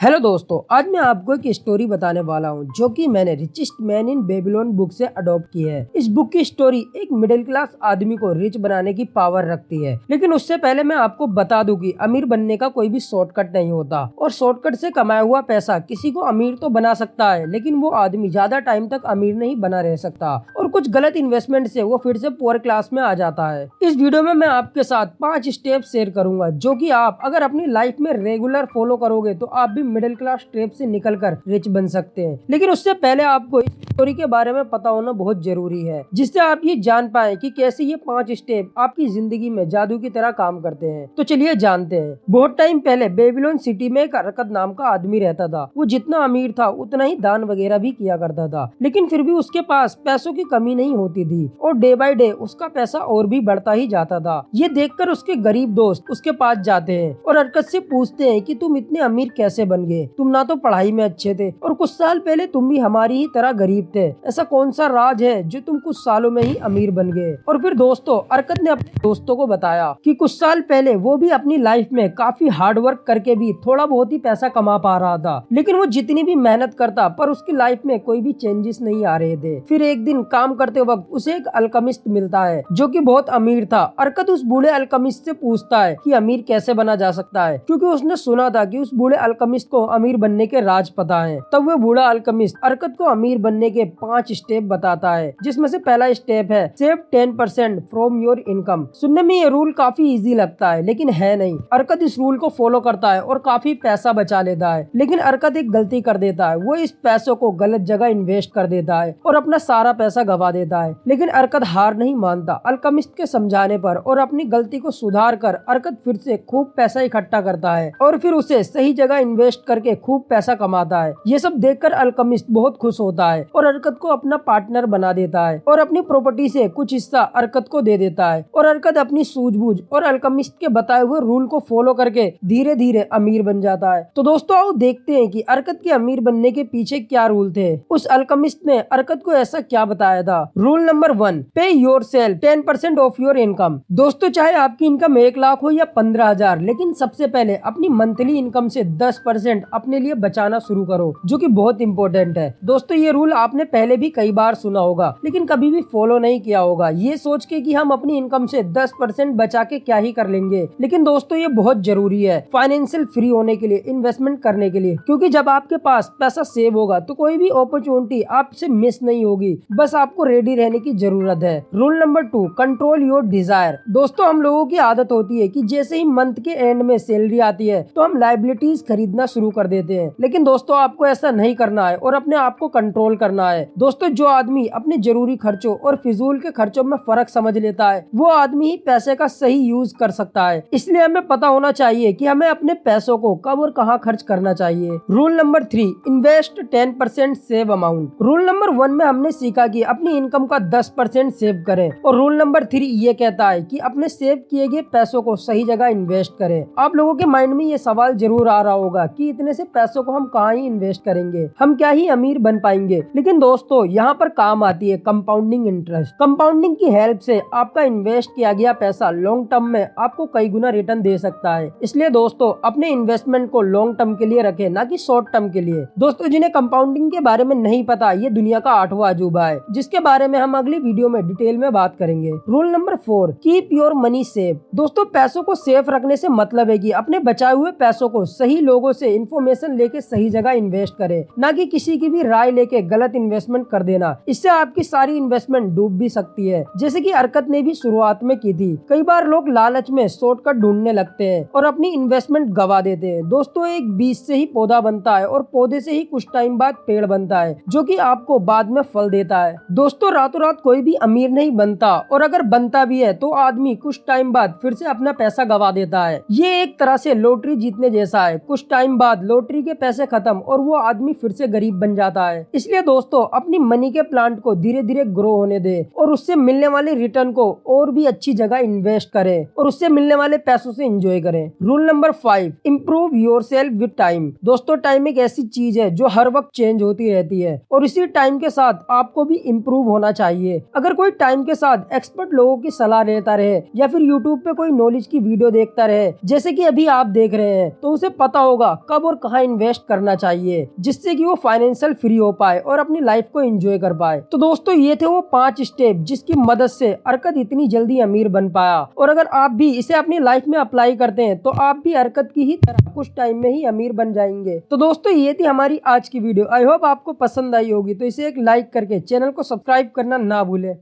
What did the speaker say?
Hello दोस्तों, आज मैं आपको एक स्टोरी बताने वाला हूँ जो कि मैंने richest man in Babylon book से अडॉप्ट की है। इस बुक की स्टोरी एक मिडिल क्लास आदमी को रिच बनाने की पावर रखती है, लेकिन उससे पहले मैं आपको बता दूं कि अमीर बनने का कोई भी शॉर्टकट नहीं होता और शॉर्टकट से कमाया हुआ पैसा किसी को अमीर तो बना सकता है, लेकिन वो आदमी ज्यादा टाइम तक अमीर नहीं बना रह सकता और कुछ गलत इन्वेस्टमेंट से वो फिर से पुअर क्लास में आ जाता है। इस वीडियो में मैं आपके साथ 5 स्टेप शेयर करूंगा जो कि आप अगर अपनी लाइफ में रेगुलर फॉलो करोगे तो आप भी मिडिल क्लास ट्रैप से निकलकर रिच बन सकते हैं। लेकिन उससे पहले आपको इस स्टोरी के बारे में पता होना बहुत जरूरी है, जिससे आप ये जान पाए कि कैसे ये 5 स्टेप आपकी जिंदगी में जादू की तरह काम करते हैं। तो चलिए जानते हैं। बहुत टाइम पहले बेबीलोन सिटी में एक अरकत नाम का आदमी रहता था। वो जितना अमीर था उतना ही दान वगैरह भी किया करता था, लेकिन फिर भी उसके पास पैसों की कमी नहीं होती थी और डे बाय डे उसका पैसा और भी बढ़ता ही जाता था। ये देखकर उसके गरीब दोस्त उसके पास जाते हैं और अरकत से पूछते हैं कि तुम इतने अमीर कैसे बन गए? तुम ना तो पढ़ाई में अच्छे थे और कुछ साल पहले तुम भी हमारी ही तरह गरीब थे। ऐसा कौन सा राज है जो तुम कुछ सालों में ही अमीर बन गए? और फिर दोस्तों, अरकत ने अपने दोस्तों को बताया कि कुछ साल पहले वो भी अपनी लाइफ में काफी हार्ड वर्क करके भी थोड़ा बहुत ही पैसा कमा पा रहा था, लेकिन वो जितनी भी मेहनत करता पर उसकी लाइफ में कोई भी चेंजेस नहीं आ रहे थे। फिर एक दिन काम करते वक्त उसे एक अल्केमिस्ट मिलता है जो कि बहुत अमीर था। अरकत उस बूढ़े अल्केमिस्ट से पूछता है कि अमीर कैसे बना जा सकता है, क्योंकि उसने सुना था कि उस बूढ़े अल्केमिस्ट को अमीर बनने के राज पता है। तब वो बूढ़ा अल्केमिस्ट अरकत को अमीर बनने के 5 स्टेप बताता है, जिसमें से पहला स्टेप है सेव 10% फ्रॉम योर इनकम। सुनने में ये रूल काफी इजी लगता है, लेकिन है नहीं। अरकत इस रूल को फॉलो करता है और काफी पैसा बचा लेता है, लेकिन अरकत एक गलती कर देता है। वो इस पैसों को गलत जगह इन्वेस्ट कर देता है और अपना सारा पैसा गवा देता है। लेकिन अरकत हार नहीं मानता। अल्केमिस्ट के समझाने पर और अपनी गलती को सुधार कर अरकत फिर से खूब पैसा इकट्ठा करता है और फिर उसे सही जगह इन्वेस्ट करके खूब पैसा कमाता है। ये सब देखकर अल्केमिस्ट बहुत खुश होता है और अरकत को अपना पार्टनर बना देता है और अपनी प्रॉपर्टी से कुछ हिस्सा अरकत को दे देता है। और अरकत अपनी सूझबूझ और अल्केमिस्ट के बताए हुए रूल को फॉलो करके धीरे धीरे अमीर बन जाता है। तो दोस्तों, आओ देखते हैं कि अरकत के अमीर बनने के पीछे क्या रूल थे। उस अल्केमिस्ट ने अरकत को ऐसा क्या बताया था। रूल नंबर 1, पे योरसेल्फ 10% ऑफ योर इनकम। दोस्तों, चाहे आपकी इनकम 1 लाख हो या 15,000, लेकिन सबसे पहले अपनी मंथली इनकम से 10% अपने लिए बचाना शुरू करो, जो कि बहुत इंपॉर्टेंट है। दोस्तों, ये रूल आपने पहले भी कई बार सुना होगा, लेकिन कभी भी फॉलो नहीं किया होगा, ये सोच के कि हम अपनी इनकम से 10% बचा के क्या ही कर लेंगे। लेकिन दोस्तों, ये बहुत जरूरी है फाइनेंशियल फ्री होने के लिए, इन्वेस्टमेंट करने के लिए, क्योंकि जब आपके पास पैसा सेव होगा तो कोई भी अपॉर्चुनिटी आपसे मिस नहीं होगी। बस आपको रेडी रहने की जरूरत है। Rule number 2, control your desire. दोस्तों, हम लोगों की आदत होती है कि जैसे ही मंथ के एंड में सैलरी आती है तो हम लायबिलिटीज खरीदना शुरू कर देते हैं, लेकिन दोस्तों आपको ऐसा नहीं करना है और अपने आप को कंट्रोल करना है। दोस्तों, जो आदमी अपने जरूरी खर्चों और फिजूल के खर्चों में फर्क समझ लेता है वो आदमी ही पैसे का सही यूज कर सकता है। इसलिए हमें पता होना चाहिए कि हमें अपने पैसों को कब और कहां खर्च करना चाहिए। Rule number 3, invest 10% save amount. Rule number 1 में हमने सीखा कि अपनी इनकम का 10% सेव करें और रूल नंबर 3 ये कहता है कि अपने सेव किए गए पैसों को सही जगह इन्वेस्ट करें। आप लोगों के माइंड में ये सवाल जरूर आ रहा होगा कि इतने से पैसों को हम कहाँ ही इन्वेस्ट करेंगे, हम क्या ही अमीर बन पाएंगे। लेकिन दोस्तों, यहाँ पर काम आती है कंपाउंडिंग इंटरेस्ट। कंपाउंडिंग की हेल्प से आपका इन्वेस्ट किया गया पैसा लॉन्ग टर्म में आपको कई गुना रिटर्न दे सकता है। इसलिए दोस्तों, अपने इन्वेस्टमेंट को लॉन्ग टर्म के लिए रखें, ना कि शॉर्ट टर्म के लिए। दोस्तों, जिन्हें कंपाउंडिंग के बारे में नहीं पता, ये दुनिया का 8वां अजूबा है, जिसके बारे में हम अगली वीडियो में डिटेल में बात करेंगे। Rule number 4, keep your money safe. दोस्तों, पैसों को सेफ रखने से मतलब है कि अपने बचाए हुए पैसों को सही लोगों से इन्फॉर्मेशन लेके सही जगह इन्वेस्ट करें, ना कि किसी की भी राय लेके गलत इन्वेस्टमेंट कर देना। इससे आपकी सारी इन्वेस्टमेंट डूब भी सकती है, जैसे कि अरकत ने भी शुरुआत में की थी। कई बार लोग लालच में शॉर्टकट ढूंढने लगते हैं और अपनी इन्वेस्टमेंट गवा देते हैं। दोस्तों, एक बीज से ही पौधा बनता है और पौधे से ही कुछ टाइम बाद पेड़ बनता है, जो कि आपको बाद में फल देता है। दोस्तों, रातों रात कोई भी अमीर नहीं बनता, और अगर बनता भी है तो आदमी कुछ टाइम बाद फिर से अपना पैसा गवा देता है। ये एक तरह से लॉटरी जीतने जैसा है। कुछ टाइम बाद लॉटरी के पैसे खत्म और वो आदमी फिर से गरीब बन जाता है। इसलिए दोस्तों, अपनी मनी के प्लांट को धीरे धीरे ग्रो होने दे और उससे मिलने वाले रिटर्न को और भी अच्छी जगह इन्वेस्ट करें और उससे मिलने वाले पैसों से एंजॉय करें। Rule number 5, improve yourself with time. दोस्तों, टाइम एक ऐसी चीज है जो हर वक्त चेंज होती रहती है और इसी टाइम के साथ आपको भी इम्प्रूव होना चाहिए। अगर कोई टाइम के साथ एक्सपर्ट लोगों की सलाह लेता रहे या फिर यूट्यूब पे कोई नॉलेज की वीडियो देखता रहे, जैसे कि अभी आप देख रहे हैं, तो उसे पता होगा कब और कहाँ इन्वेस्ट करना चाहिए, जिससे कि वो फाइनेंशियल फ्री हो पाए और अपनी लाइफ को एंजॉय कर पाए। तो दोस्तों ये थे वो 5 स्टेप जिसकी मदद से अरकत इतनी जल्दी अमीर बन पाया, और अगर आप भी इसे अपनी लाइफ में अप्लाई करते हैं तो आप भी अरकत की ही तरह कुछ टाइम में ही अमीर बन जाएंगे। तो दोस्तों ये थी हमारी आज की वीडियो। आई होप आपको पसंद आई होगी, तो इसे एक लाइक करके चैनल को सब्सक्राइब करना ना भूलें।